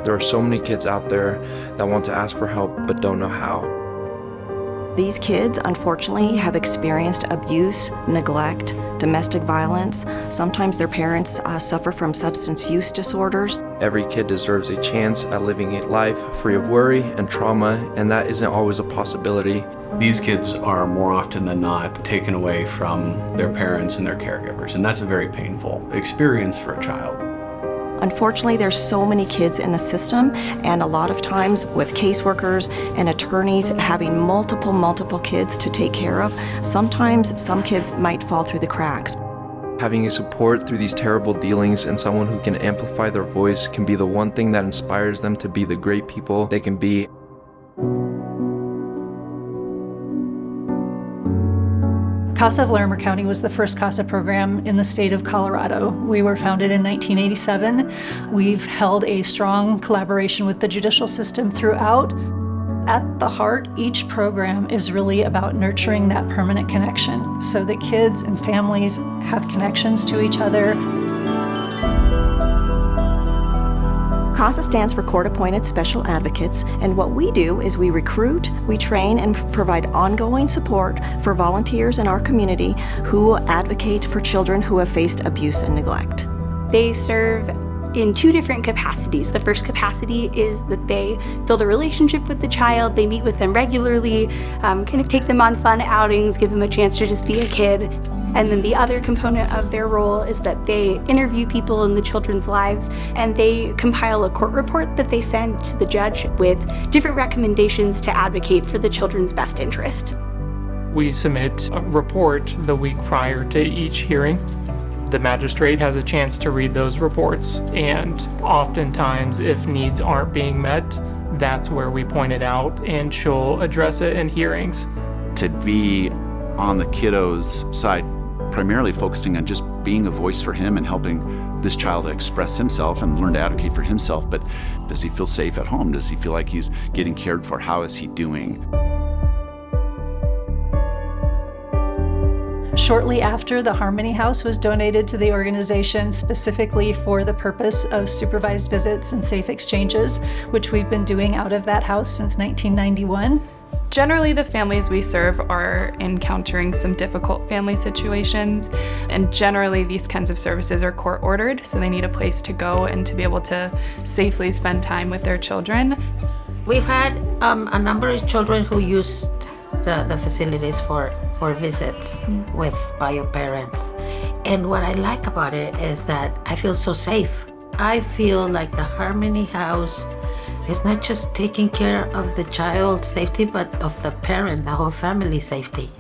There are so many kids out there that want to ask for help but don't know how. These kids, unfortunately, have experienced abuse, neglect, domestic violence. Sometimes their parents suffer from substance use disorders. Every kid deserves a chance at living a life free of worry and trauma, and that isn't always a possibility. These kids are more often than not taken away from their parents and their caregivers, and that's a very painful experience for a child. Unfortunately, there's so many kids in the system, and a lot of times with caseworkers and attorneys having multiple kids to take care of, sometimes some kids might fall through the cracks. Having a support through these terrible dealings and someone who can amplify their voice can be the one thing that inspires them to be the great people they can be. CASA of Larimer County was the first CASA program in the state of Colorado. We were founded in 1987. We've held a strong collaboration with the judicial system throughout. At the heart, each program is really about nurturing that permanent connection so that kids and families have connections to each other. CASA stands for Court-Appointed Special Advocates, and what we do is we recruit, we train, and provide ongoing support for volunteers in our community who advocate for children who have faced abuse and neglect. They serve in two different capacities. The first capacity is that they build a relationship with the child, they meet with them regularly, kind of take them on fun outings, give them a chance to just be a kid. And then the other component of their role is that they interview people in the children's lives and they compile a court report that they send to the judge with different recommendations to advocate for the children's best interest. We submit a report the week prior to each hearing. The magistrate has a chance to read those reports, and oftentimes if needs aren't being met, that's where we point it out and she'll address it in hearings. To be on the kiddo's side, primarily focusing on just being a voice for him and helping this child to express himself and learn to advocate for himself. But does he feel safe at home? Does he feel like he's getting cared for? How is he doing? Shortly after, the Harmony House was donated to the organization specifically for the purpose of supervised visits and safe exchanges, which we've been doing out of that house since 1991. Generally, the families we serve are encountering some difficult family situations, and generally these kinds of services are court-ordered, so they need a place to go and to be able to safely spend time with their children. We've had a number of children who used the facilities for visits with bio parents. And what I like about it is that I feel so safe. I feel like the Harmony House is not just taking care of the child's safety, but of the parent, the whole family safety.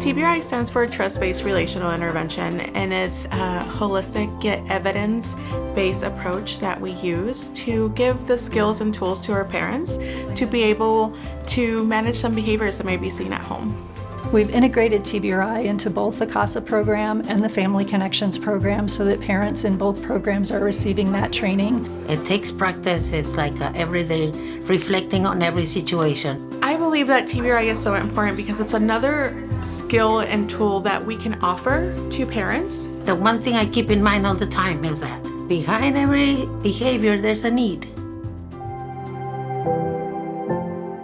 TBRI stands for Trust-Based Relational Intervention, and it's a holistic yet evidence-based approach that we use to give the skills and tools to our parents to be able to manage some behaviors that may be seen at home. We've integrated TBRI into both the CASA program and the Family Connections program so that parents in both programs are receiving that training. It takes practice. It's like everyday reflecting on every situation. I believe that TBRI is so important because it's another skill and tool that we can offer to parents. The one thing I keep in mind all the time is that behind every behavior, there's a need.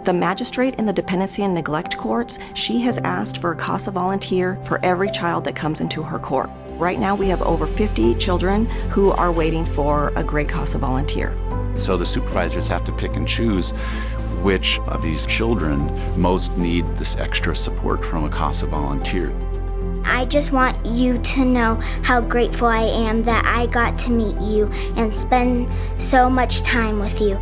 The magistrate in the dependency and neglect courts, she has asked for a CASA volunteer for every child that comes into her court. Right now we have over 50 children who are waiting for a great CASA volunteer. So the supervisors have to pick and choose which of these children most need this extra support from a CASA volunteer. I just want you to know how grateful I am that I got to meet you and spend so much time with you.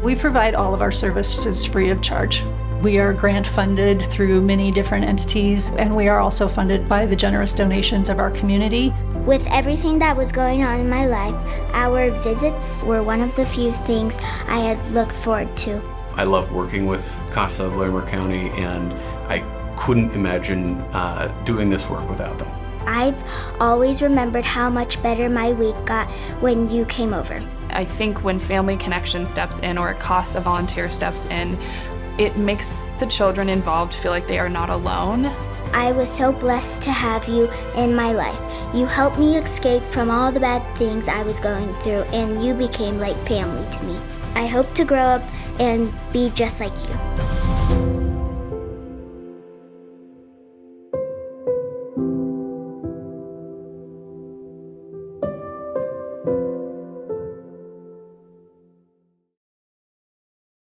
We provide all of our services free of charge. We are grant funded through many different entities, and we are also funded by the generous donations of our community. With everything that was going on in my life, our visits were one of the few things I had looked forward to. I love working with CASA of Larimer County, and I couldn't imagine doing this work without them. I've always remembered how much better my week got when you came over. I think when Family Connection steps in or a CASA volunteer steps in, it makes the children involved feel like they are not alone. I was so blessed to have you in my life. You helped me escape from all the bad things I was going through, and you became like family to me. I hope to grow up and be just like you.